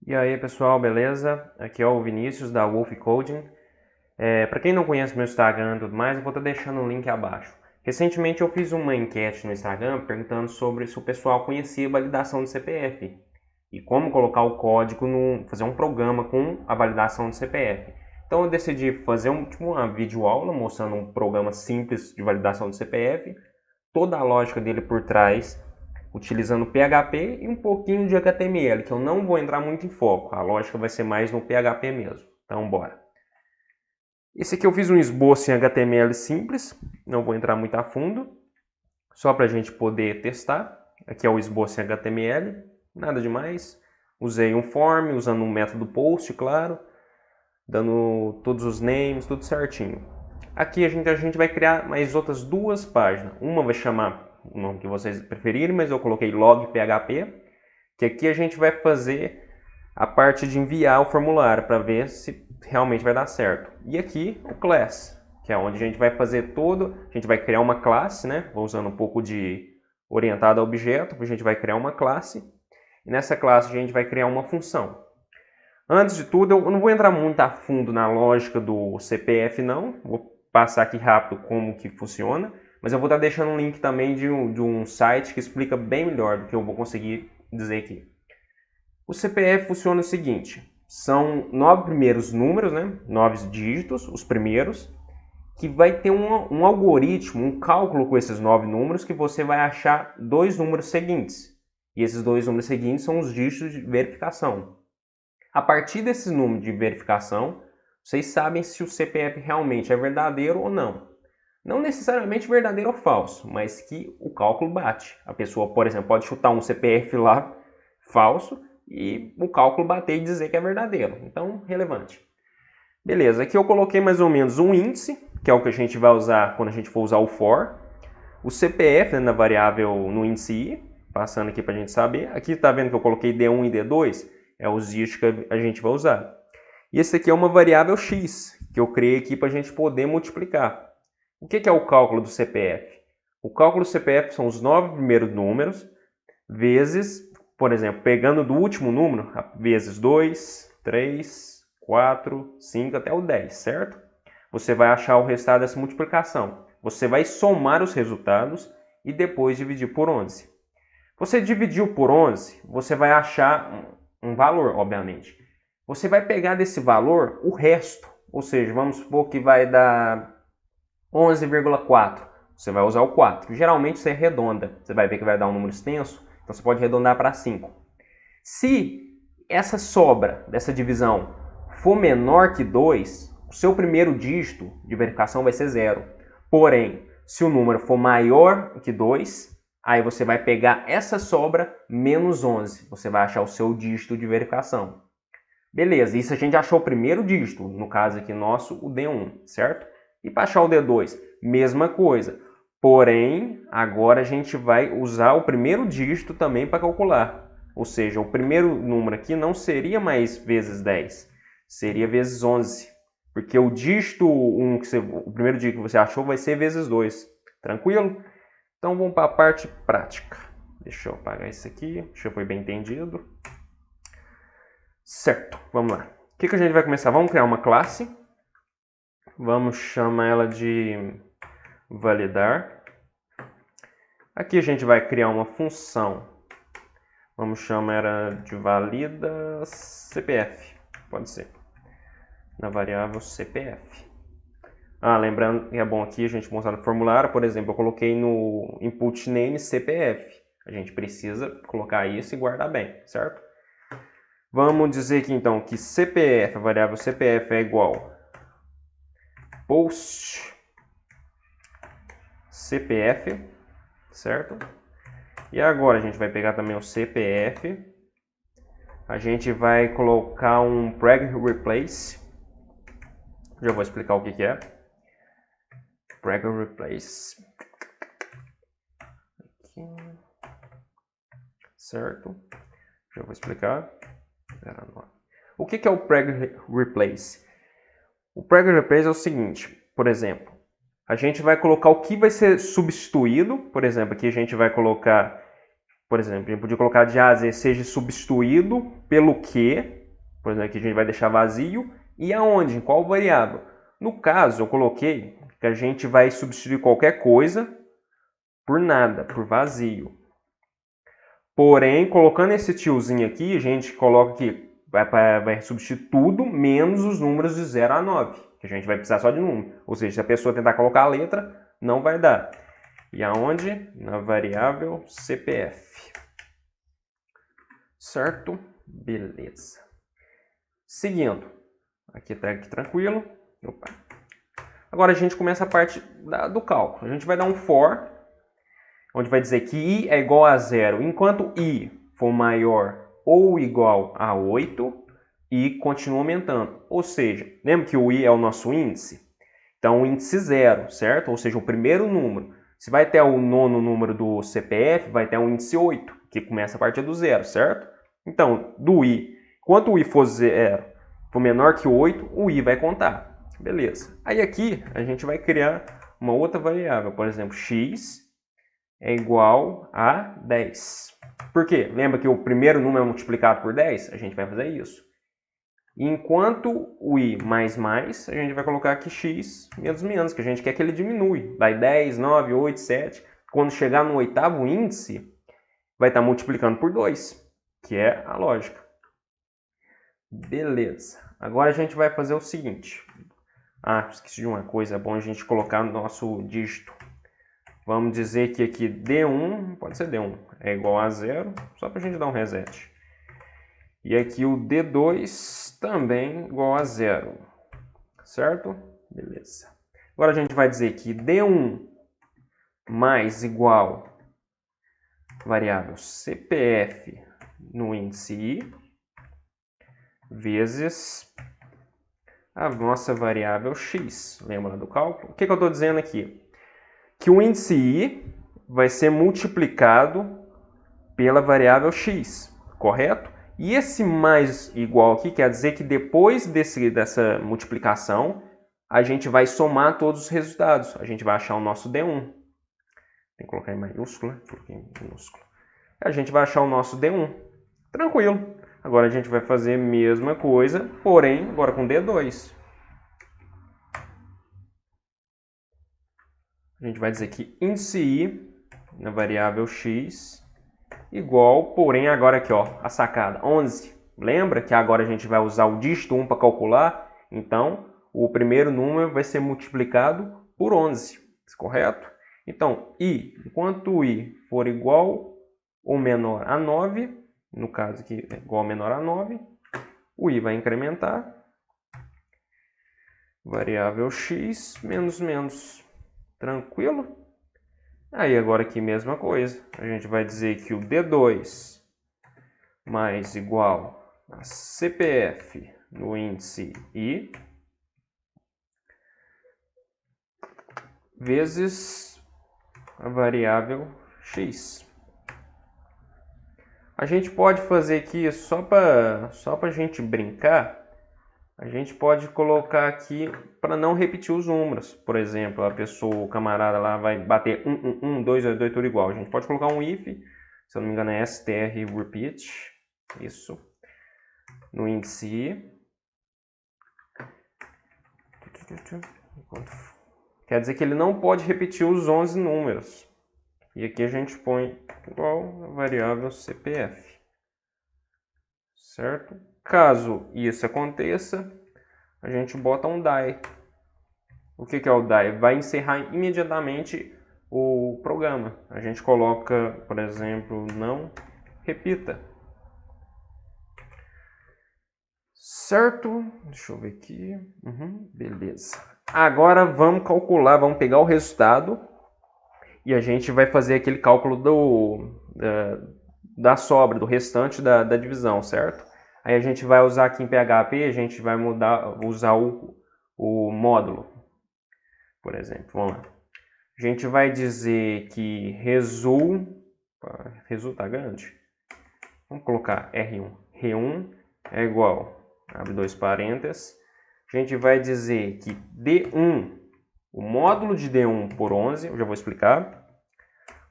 E aí pessoal, beleza? Aqui é o Vinícius da Wolf Coding. Para quem não conhece meu Instagram e tudo mais, eu vou estar deixando o link abaixo. Recentemente eu fiz uma enquete no Instagram perguntando sobre se o pessoal conhecia a validação do CPF e como colocar o código, fazer um programa com a validação do CPF. Então eu decidi fazer uma videoaula mostrando um programa simples de validação do CPF, toda a lógica dele por trás, utilizando PHP e um pouquinho de HTML, que eu não vou entrar muito em foco. A lógica vai ser mais no PHP mesmo. Então, bora. Esse aqui eu fiz um esboço em HTML simples, não vou entrar muito a fundo, só para a gente poder testar. Aqui é o esboço em HTML, nada demais. Usei um form, usando um método post, claro, dando todos os names, tudo certinho. Aqui a gente vai criar mais outras duas páginas. Uma vai chamar o nome que vocês preferirem, mas eu coloquei log PHP, que aqui a gente vai fazer a parte de enviar o formulário para ver se realmente vai dar certo. E aqui o class, que é onde a gente vai fazer a gente vai criar uma classe, né? Vou usando um pouco de orientado a objeto, a gente vai criar uma classe, e nessa classe a gente vai criar uma função. Antes de tudo, eu não vou entrar muito a fundo na lógica do CPF não, vou passar aqui rápido como que funciona, mas eu vou estar deixando um link também de um site que explica bem melhor do que eu vou conseguir dizer aqui. O CPF funciona o seguinte, são 9 primeiros números, né? 9 dígitos, os primeiros, que vai ter um algoritmo, um cálculo com esses 9 números que você vai achar dois números seguintes. E esses dois números seguintes são os dígitos de verificação. A partir desses números de verificação, vocês sabem se o CPF realmente é verdadeiro ou não. Não necessariamente verdadeiro ou falso, mas que o cálculo bate. A pessoa, por exemplo, pode chutar um CPF lá falso e o cálculo bater e dizer que é verdadeiro. Então, relevante. Beleza, aqui eu coloquei mais ou menos um índice, que é o que a gente vai usar quando a gente for usar o for. O CPF, né, na variável no índice i, passando aqui para a gente saber. Aqui está vendo que eu coloquei D1 e D2, é os dígitos que a gente vai usar. E esse aqui é uma variável x, que eu criei aqui para a gente poder multiplicar. O que é o cálculo do CPF? O cálculo do CPF são os 9 primeiros números, vezes, por exemplo, pegando do último número, vezes 2, 3, 4, 5 até o 10, certo? Você vai achar o resultado dessa multiplicação. Você vai somar os resultados e depois dividir por 11. Você dividiu por 11, você vai achar um valor, obviamente. Você vai pegar desse valor o resto, ou seja, vamos supor que vai dar 11,4. Você vai usar o 4. Geralmente você arredonda. Você vai ver que vai dar um número extenso, então você pode arredondar para 5. Se essa sobra dessa divisão for menor que 2, o seu primeiro dígito de verificação vai ser 0. Porém, se o número for maior que 2, aí você vai pegar essa sobra menos 11. Você vai achar o seu dígito de verificação. Beleza, isso a gente achou o primeiro dígito, no caso aqui nosso, o D1, certo? E para achar o D2, mesma coisa. Porém, agora a gente vai usar o primeiro dígito também para calcular. Ou seja, o primeiro número aqui não seria mais vezes 10, seria vezes 11. Porque o dígito 1, o primeiro dígito que você achou, vai ser vezes 2. Tranquilo? Então vamos para a parte prática. Deixa eu apagar isso aqui, deixa eu foi bem entendido. Certo, vamos lá. O que a gente vai começar? Vamos criar uma classe. Vamos chamar ela de validar. Aqui a gente vai criar uma função. Vamos chamar ela de valida CPF. Pode ser. Na variável CPF. Lembrando que é bom aqui a gente mostrar no formulário, por exemplo, eu coloquei no input name CPF. A gente precisa colocar isso e guardar bem, certo? Vamos dizer aqui então que CPF, a variável CPF é igual post CPF, certo? E agora a gente vai pegar também o CPF, a gente vai colocar um preg replace, já vou explicar o que é. Preg replace, aqui, certo? Já vou explicar. O que é o preg replace? O preg replace é o seguinte, por exemplo, a gente vai colocar o que vai ser substituído, por exemplo, aqui a gente vai colocar Por exemplo, a gente podia colocar de A a Z seja substituído pelo que, por exemplo, aqui a gente vai deixar vazio, e aonde, em qual variável. No caso, eu coloquei que a gente vai substituir qualquer coisa por nada, por vazio. Porém, colocando esse tiozinho aqui, a gente coloca aqui, vai substituir tudo menos os números de 0 a 9, que a gente vai precisar só de número. Ou seja, se a pessoa tentar colocar a letra, não vai dar. E aonde? Na variável CPF. Certo? Beleza. Seguindo. Aqui tá aqui tranquilo. Opa. Agora a gente começa a parte do cálculo. A gente vai dar um for, onde vai dizer que i é igual a 0. Enquanto i for maior ou igual a 8, i continua aumentando. Ou seja, lembra que o i é o nosso índice? Então, o índice 0, certo? Ou seja, o primeiro número. Se vai ter o nono número do CPF, vai ter o índice 8, que começa a partir do 0, certo? Então, do i, enquanto o i for 0, for menor que 8, o i vai contar. Beleza. Aí aqui, a gente vai criar uma outra variável. Por exemplo, x é igual a 10. Por quê? Lembra que o primeiro número é multiplicado por 10? A gente vai fazer isso. Enquanto o i mais, a gente vai colocar aqui x menos, que a gente quer que ele diminui. Vai 10, 9, 8, 7. Quando chegar no oitavo índice, vai estar multiplicando por 2, que é a lógica. Beleza. Agora a gente vai fazer o seguinte. Esqueci de uma coisa, é bom a gente colocar no nosso dígito. Vamos dizer que aqui D1, pode ser D1, é igual a 0, só para a gente dar um reset. E aqui o D2 também igual a 0, certo? Beleza. Agora a gente vai dizer que D1 mais igual variável CPF no índice I vezes a nossa variável x. Lembra do cálculo? O que eu estou dizendo aqui? Que o índice I vai ser multiplicado pela variável x, correto? E esse mais igual aqui quer dizer que depois dessa multiplicação, a gente vai somar todos os resultados. A gente vai achar o nosso D1. Tem que colocar em maiúsculo, coloquei em minúsculo. A gente vai achar o nosso D1. Tranquilo. Agora a gente vai fazer a mesma coisa, porém agora com D2. A gente vai dizer que índice I na variável x igual, porém agora aqui, ó, a sacada, 11. Lembra que agora a gente vai usar o dígito 1 para calcular? Então, o primeiro número vai ser multiplicado por 11, correto? Então, i, enquanto i for igual ou menor a 9, no caso aqui é igual ou menor a 9, o i vai incrementar, variável x menos. Tranquilo? Aí agora aqui mesma coisa, a gente vai dizer que o D2 mais igual a CPF no índice I vezes a variável x. A gente pode fazer aqui só para a gente brincar. A gente pode colocar aqui para não repetir os números. Por exemplo, a pessoa, o camarada lá vai bater 1, 2, 2, tudo igual. A gente pode colocar um if, se eu não me engano é str repeat, isso, no índice I. Quer dizer que ele não pode repetir os 11 números. E aqui a gente põe igual a variável CPF. Certo? Caso isso aconteça, a gente bota um die. O que é o die? Vai encerrar imediatamente o programa. A gente coloca, por exemplo, não repita. Certo? Deixa eu ver aqui. Beleza. Agora vamos calcular, vamos pegar o resultado e a gente vai fazer aquele cálculo da sobra, do restante da divisão, certo? Aí a gente vai usar aqui em PHP, a gente vai usar o módulo, por exemplo. Vamos lá. A gente vai dizer que resul tá grande? Vamos colocar R1. R1 é igual, abre dois parênteses. A gente vai dizer que D1, o módulo de D1 por 11, eu já vou explicar.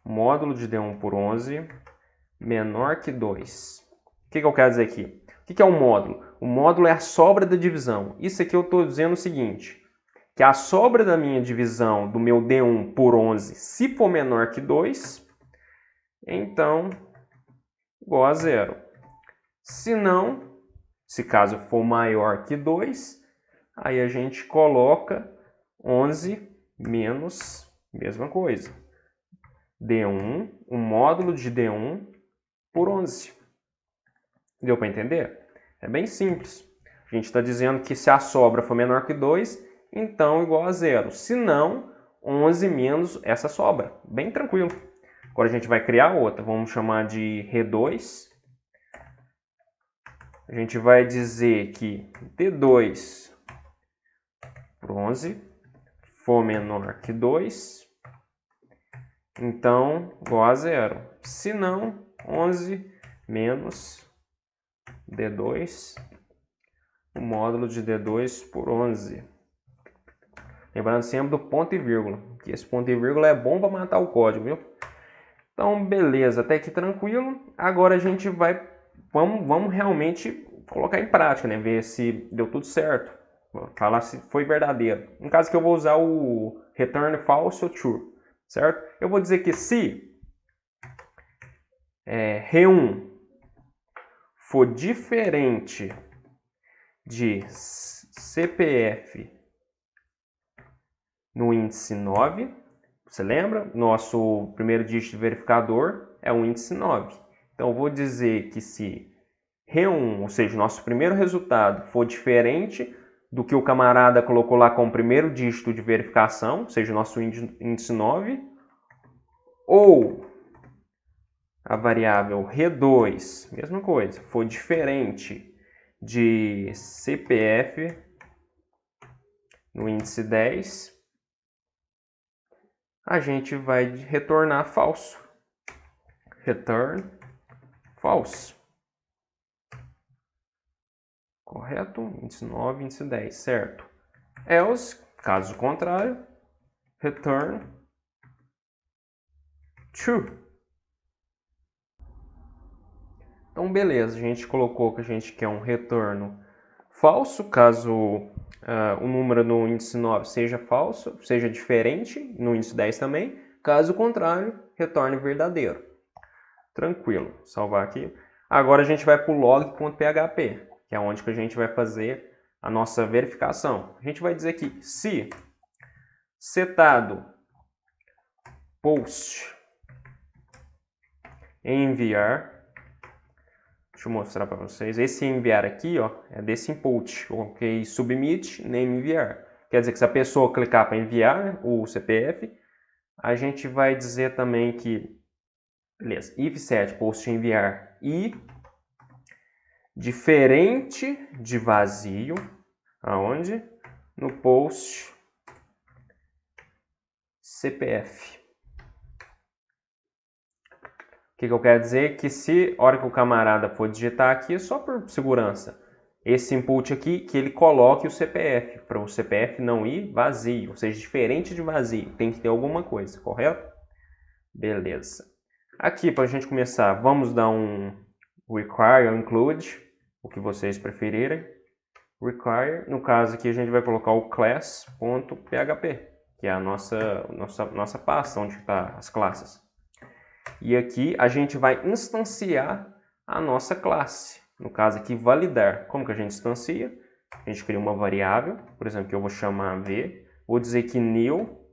O módulo de D1 por 11 menor que 2. O que eu quero dizer aqui? O que é um módulo? O módulo é a sobra da divisão. Isso aqui eu estou dizendo o seguinte, que a sobra da minha divisão do meu D1 por 11, se for menor que 2, então igual a 0. Se não, se caso for maior que 2, aí a gente coloca 11 menos, mesma coisa. D1, o módulo de D1 por 11. Deu para entender? É bem simples. A gente está dizendo que se a sobra for menor que 2, então igual a 0. Se não, 11 menos essa sobra. Bem tranquilo. Agora a gente vai criar outra. Vamos chamar de R2. A gente vai dizer que D2 por 11 for menor que 2, então igual a 0. Se não, 11 menos D2, o módulo de D2 por 11. Lembrando sempre do ponto e vírgula, que esse ponto e vírgula é bom para matar o código, viu? Então, beleza, até aqui tranquilo. Agora a gente vai, vamos realmente colocar em prática, né? Ver se deu tudo certo. Falar se foi verdadeiro. No caso que eu vou usar o return false ou true, certo? Eu vou dizer que se R1 for diferente de CPF no índice 9, você lembra? Nosso primeiro dígito de verificador é o índice 9. Então, eu vou dizer que se R1, ou seja, nosso primeiro resultado, for diferente do que o camarada colocou lá como primeiro dígito de verificação, ou seja, o nosso índice 9, ou a variável R2, mesma coisa, for diferente de CPF no índice 10, a gente vai retornar falso. Return false. Correto? Índice 9, índice 10, certo? Else, caso contrário, return true. Então, beleza, a gente colocou que a gente quer um retorno falso, caso o número no índice 9 seja falso, seja diferente, no índice 10 também. Caso contrário, retorne verdadeiro. Tranquilo, salvar aqui. Agora a gente vai para o log.php, que é onde que a gente vai fazer a nossa verificação. A gente vai dizer que se setado post enviar, deixa eu mostrar para vocês, esse enviar aqui, ó, é desse input, ok, submit, name enviar. Quer dizer que se a pessoa clicar para enviar o CPF, a gente vai dizer também que, beleza, if set post enviar e diferente de vazio, aonde? No post CPF. O que eu quero dizer? Que se a hora que o camarada for digitar aqui, só por segurança, esse input aqui, que ele coloque o CPF, para o CPF não ir vazio, ou seja, diferente de vazio, tem que ter alguma coisa, correto? Beleza. Aqui, para a gente começar, vamos dar um require ou include, o que vocês preferirem. Require, no caso aqui a gente vai colocar o class.php, que é a nossa pasta, onde está as classes. E aqui a gente vai instanciar a nossa classe. No caso aqui, validar. Como que a gente instancia? A gente cria uma variável, por exemplo, que eu vou chamar v. Vou dizer que new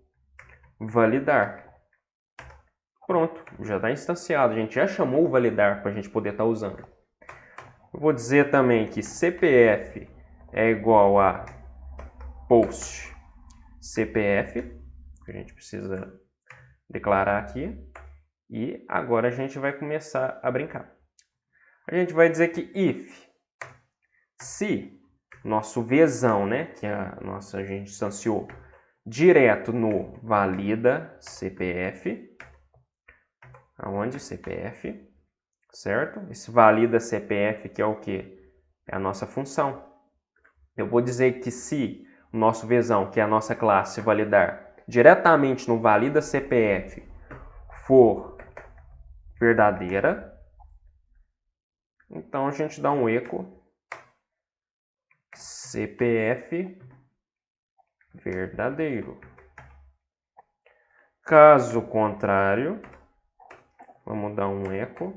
validar. Pronto, já está instanciado. A gente já chamou o validar para a gente poder estar usando. Eu vou dizer também que CPF é igual a post CPF, que a gente precisa declarar aqui. E agora a gente vai começar a brincar. A gente vai dizer que if, se nosso vzão, né, que a gente instanciou direto no valida CPF, aonde CPF, certo? Esse valida CPF que é o que? É a nossa função. Eu vou dizer que se o nosso vzão, que é a nossa classe, validar diretamente no valida CPF for verdadeira, Então a gente dá um eco CPF verdadeiro. Caso contrário, vamos dar um eco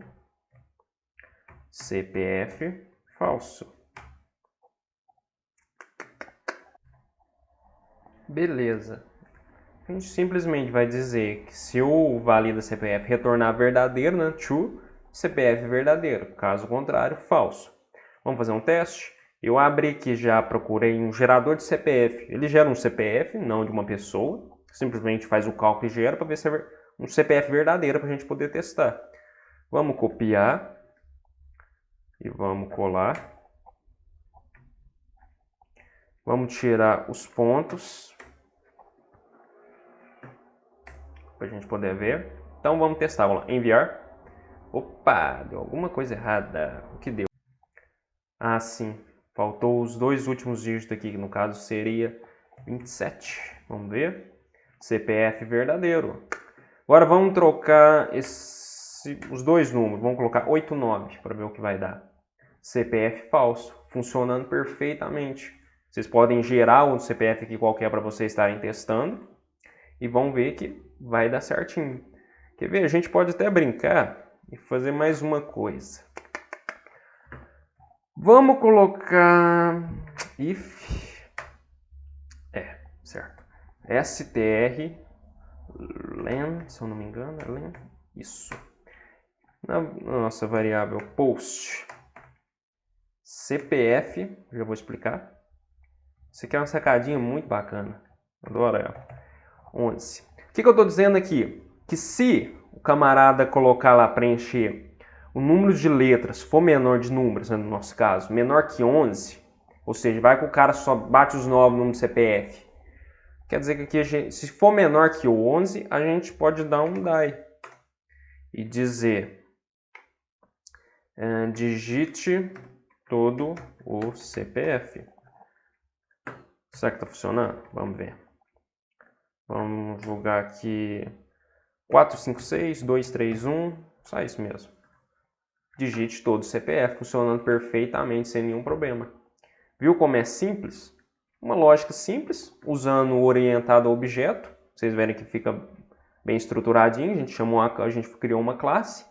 CPF falso. Beleza. A gente simplesmente vai dizer que se o valida CPF retornar verdadeiro, né, true, CPF verdadeiro. Caso contrário, falso. Vamos fazer um teste? Eu abri aqui, já procurei um gerador de CPF. Ele gera um CPF, não de uma pessoa. Simplesmente faz o cálculo e gera para ver se é um CPF verdadeiro para a gente poder testar. Vamos copiar e vamos colar. Vamos tirar os pontos para a gente poder ver. Então vamos testar. Vamos lá, enviar. Opa, deu alguma coisa errada. O que deu? Ah, sim. Faltou os dois últimos dígitos aqui, que no caso seria 27. Vamos ver. CPF verdadeiro. Agora vamos trocar os dois números. Vamos colocar 89 para ver o que vai dar. CPF falso. Funcionando perfeitamente. Vocês podem gerar um CPF aqui qualquer para vocês estarem testando. E vão ver que vai dar certinho. Quer ver? A gente pode até brincar e fazer mais uma coisa. Vamos colocar if, certo, str len, se eu não me engano, é len, isso, na nossa variável post CPF, já vou explicar. Isso aqui é uma sacadinha muito bacana, adoro ela. 11. O que eu estou dizendo aqui? Que se o camarada colocar lá, preencher o número de letras for menor de números, né, no nosso caso, menor que 11, ou seja, vai que o cara só bate os 9 no número de CPF. Quer dizer que aqui, se for menor que o 11, a gente pode dar um die e dizer digite todo o CPF. Será que está funcionando? Vamos ver. Vamos jogar aqui 456-231, só isso mesmo. Digite todo o CPF, funcionando perfeitamente, sem nenhum problema. Viu como é simples? Uma lógica simples, usando o orientado a objeto. Vocês verem que fica bem estruturadinho. A gente criou uma classe,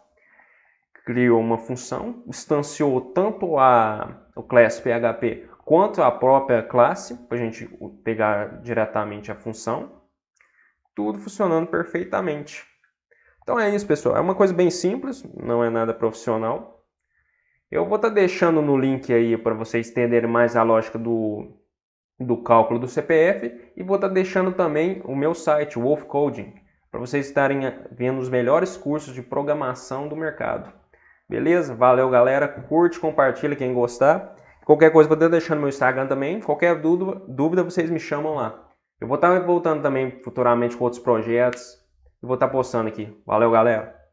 criou uma função, instanciou tanto o class PHP quanto a própria classe, para a gente pegar diretamente a função. Tudo funcionando perfeitamente. Então é isso, pessoal. É uma coisa bem simples, não é nada profissional. Eu vou estar deixando no link aí para vocês entenderem mais a lógica do cálculo do CPF e vou estar deixando também o meu site, o Wolf Coding, para vocês estarem vendo os melhores cursos de programação do mercado. Beleza? Valeu, galera. Curte, compartilha quem gostar. Qualquer coisa vou estar deixando no meu Instagram também. Qualquer dúvida vocês me chamam lá. Eu vou estar voltando também futuramente com outros projetos. E vou estar postando aqui. Valeu, galera!